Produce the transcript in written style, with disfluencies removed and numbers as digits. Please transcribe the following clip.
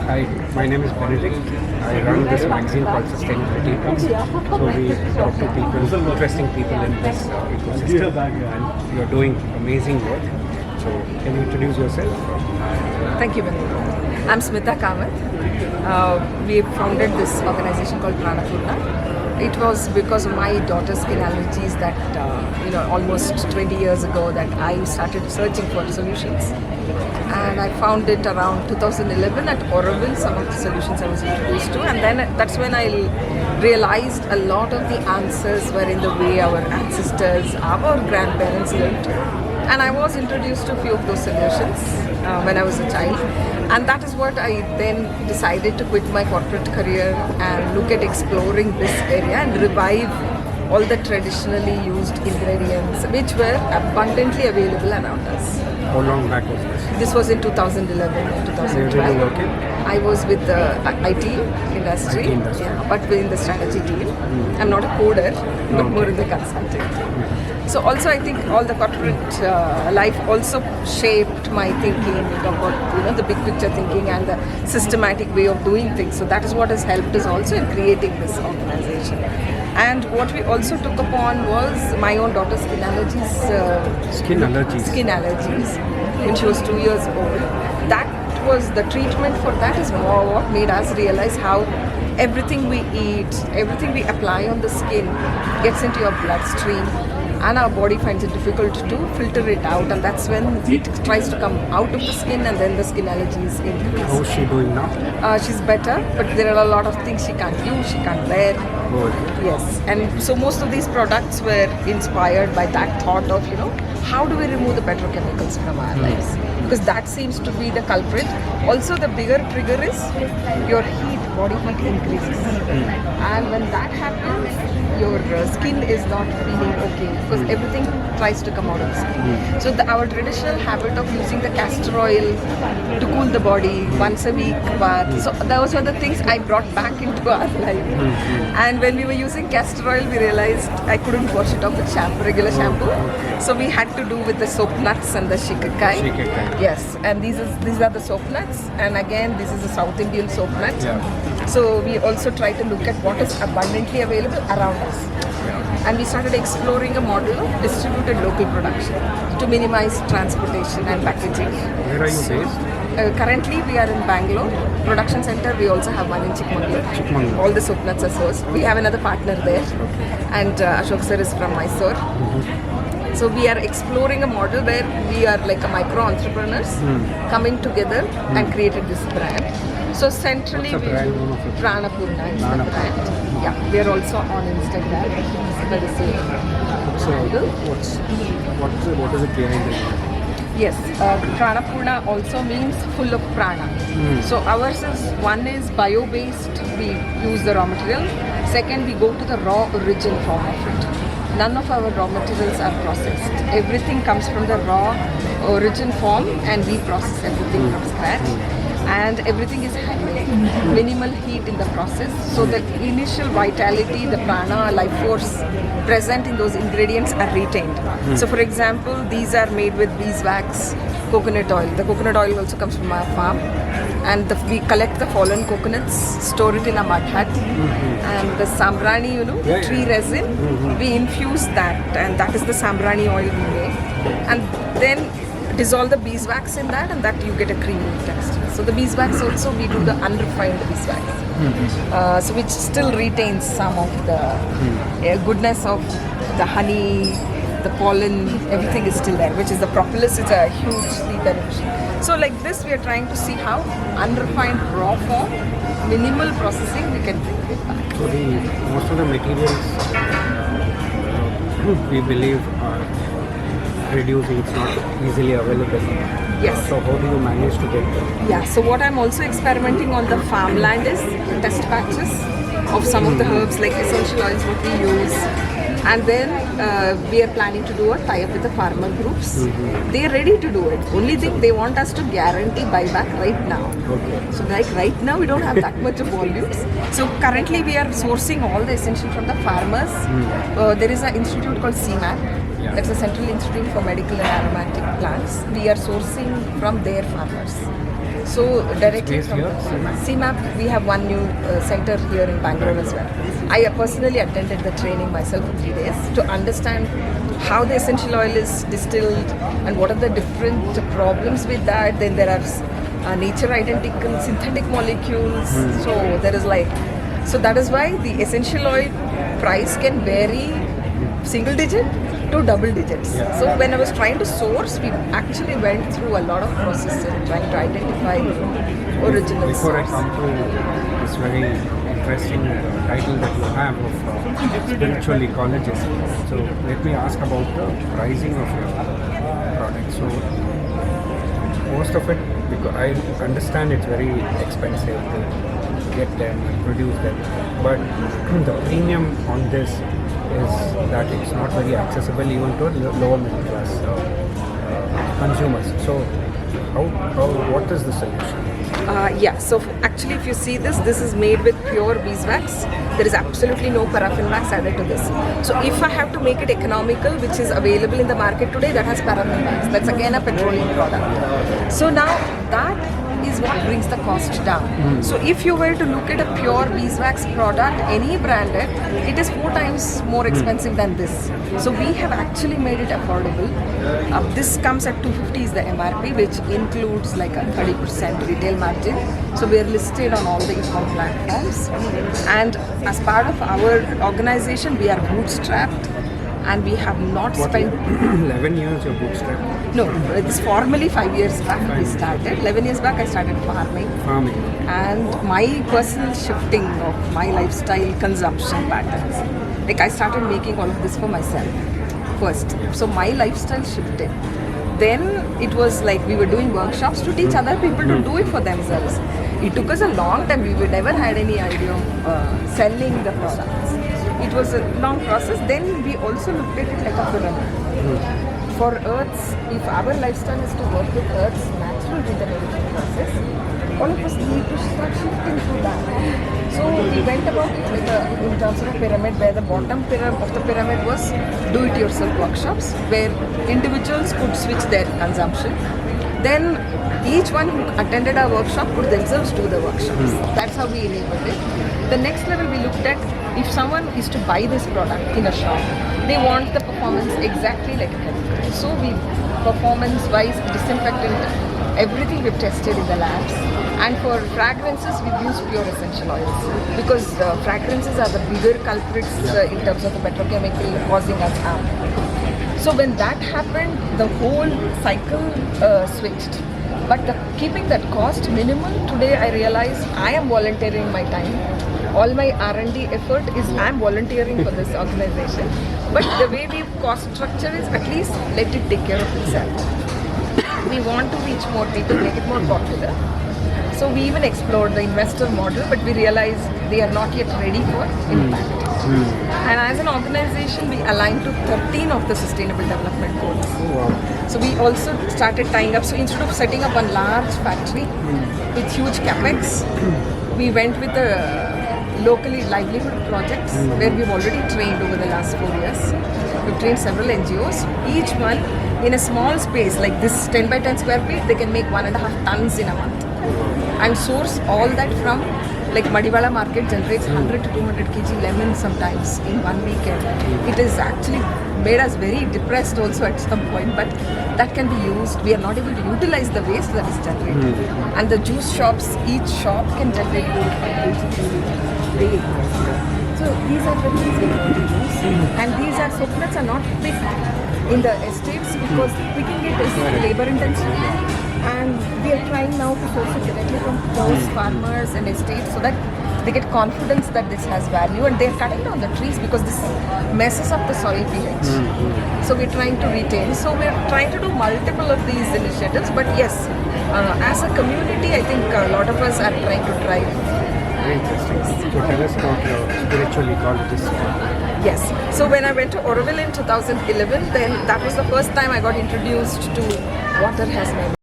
Hi, my name is Benedict. I run this magazine called Sustainability Talks. So we talk to people, interesting people in this ecosystem, and you're doing amazing work. So can you introduce yourself? Thank you, Benedict. I'm Smitha Kamath. We founded this organization called PraanaPoorna. It was because of my daughter's skin allergies that, almost 20 years ago that I started searching for solutions. And I found it around 2011 at Oroville, some of the solutions I was introduced to. And then that's when I realized a lot of the answers were in the way our ancestors, our grandparents lived. And I was introduced to a few of those solutions when I was a child. And that is what I then decided to quit my corporate career and look at exploring this area and revive all the traditionally used ingredients which were abundantly available around us. How long back was this? This was in 2011 and 2012. Where were you working? I was with the IT industry, yeah, but within the strategy team. I'm not a coder, but more in the consulting. So also I think all the corporate life also shaped my thinking about the big picture thinking and the systematic way of doing things. So that is what has helped us also in creating this organization. And what we also took upon was my own daughter's skin allergies. Skin allergies? Skin allergies when she was 2 years old. That was the treatment for that is more what made us realize how everything we eat, everything we apply on the skin gets into your bloodstream. And our body finds it difficult to filter it out, and that's when it tries to come out of the skin, and then the skin allergies increase. How is she doing now? She's better, but there are a lot of things she can't use, she can't wear. Good. Yes, and so most of these products were inspired by that thought of, how do we remove the petrochemicals from our lives? Because that seems to be the culprit. Also, the bigger trigger is your heat, body heat increases. And when that happens, your skin is not feeling okay because everything tries to come out of the skin. So our traditional habit of using the castor oil to cool the body once a week bath. So those were the things I brought back into our life. And when we were using castor oil, we realized I couldn't wash it off with regular shampoo. So we had to do with the soap nuts and the shikakai. Yes, and these are the soap nuts, and again this is a South Indian soap nut. So we also try to look at what is abundantly available around us. And we started exploring a model of distributed local production to minimize transportation and packaging. Where are you based? Currently we are in Bangalore. Production center, we also have one in Chikmagalur. All the soap nuts are sourced. We have another partner there. And Ashok sir is from Mysore. So we are exploring a model where we are like a micro-entrepreneurs coming together and created this brand. So centrally, PraanaPoorna is the brand. Yeah, we are also on Instagram. By the same handle. What is it behind it? Yes, PraanaPoorna also means full of prana. So ours is, one is bio-based, we use the raw material. Second, we go to the raw origin form of it. None of our raw materials are processed. Everything comes from the raw origin form and we process everything from scratch. And everything is handmade, minimal heat in the process. So the initial vitality, the prana, life force present in those ingredients are retained. So for example, these are made with beeswax, coconut oil. The coconut oil also comes from our farm. And we collect the fallen coconuts, store it in a mud hut. And the sambrani, tree resin, we infuse that. And that is the sambrani oil we make. And then dissolve the beeswax in that, and that you get a creamy texture. So the beeswax also, we do the unrefined beeswax, so which still retains some of the goodness of the honey, the pollen, everything is still there, which is the propolis is a hugely beneficial. So like this, we are trying to see how unrefined raw form, minimal processing, we can bring it back. So most of the materials we believe are reducing, it's not easily available. Yes. So how do you manage to get them? Yeah, so what I'm also experimenting on the farmland is test patches of some of the herbs like essential oils what we use. And then we are planning to do a tie-up with the farmer groups. They are ready to do it. Only thing they want us to guarantee buyback right now. So like right now we don't have that much of volumes. So currently we are sourcing all the essential from the farmers. There is an institute called CMAP. That's the Central Institute for Medical and Aromatic Plants. We are sourcing from their farmers. So directly based from here, CMAP, we have one new center here in Bangalore as well. I personally attended the training myself for 3 days to understand how the essential oil is distilled and what are the different problems with that. Then there are nature identical synthetic molecules. So there is so that is why the essential oil price can vary single digit to double digits. So when I was trying to source, we actually went through a lot of process in trying to identify original before I source. come to this very interesting title that you have of spiritual ecologist, so let me ask about the pricing of your product. So most of it, because I understand it's very expensive to get them and produce them, but the premium on this is that it's not very accessible even to lower middle class consumers. So what is the solution? So actually if you see this is made with pure beeswax. There is absolutely no paraffin wax added to this. So if I have to make it economical, which is available in the market today, that has paraffin wax. That's again a petroleum product. So now that is what brings the cost down. So if you were to look at a pure beeswax product, any branded, it is 4 times more expensive than this. So we have actually made it affordable. This comes at 250 is the MRP, which includes like a 30% retail margin. So we are listed on all the e-com platforms. And as part of our organization, we are bootstrapped. And we have not spent 11 years your bootstrap? No, it's formally 5 years back we started. 11 years back I started farming. And my personal shifting of my lifestyle consumption patterns. Like I started making all of this for myself first. So my lifestyle shifted. Then it was like we were doing workshops to teach other people to do it for themselves. It took us a long time. We never had any idea of selling the products. It was a long process. Then we also looked at it like a pyramid. For Earth's, if our lifestyle is to work with Earth's natural regenerative process, all of us need to start shifting through that. So we went about it like in terms of a pyramid, where the bottom of the pyramid was do-it-yourself workshops, where individuals could switch their consumption. Then each one who attended our workshop could themselves do the workshops. That's how we enabled it. The next level we looked at, if someone is to buy this product in a shop, they want the performance exactly like a chemical. So we, performance-wise, disinfectant, everything we've tested in the labs. And for fragrances, we've used pure essential oils, because fragrances are the bigger culprits in terms of the petrochemical causing us harm. So when that happened, the whole cycle switched. But keeping that cost minimal, today I realize I am volunteering my time. All my R&D effort is I am volunteering for this organization. But the way we cost structure is at least let it take care of itself. We want to reach more people, make it more popular. So we even explored the investor model, but we realized they are not yet ready for impact. And as an organization, we align to 13 of the Sustainable Development Goals. So we also started tying up. So instead of setting up one large factory with huge capex, we went with the locally livelihood projects where we've already trained over the last 4 years. We've trained several NGOs, each one in a small space like this 10 by 10 square feet, they can make 1.5 tons in a month. And source all that from, like Madiwala market generates 100 to 200 kg lemon sometimes in one weekend. It is actually made us very depressed also at some point, but that can be used. We are not able to utilize the waste that is generated. And the juice shops, each shop can generate 4 to 5 kg. So these are the things we want to use. And these are coconuts are not picked in the estates because picking it is labor intensive. And we are trying now to source it directly from those farmers and estates so that they get confidence that this has value, and they are cutting down the trees because this messes up the soil pH. So we're trying to retain. So we're trying to do multiple of these initiatives. But yes, as a community, I think a lot of us are trying to drive. Very interesting. So tell us about your spiritual ecologist. Yes. So when I went to Oroville in 2011, then that was the first time I got introduced to water has meaning.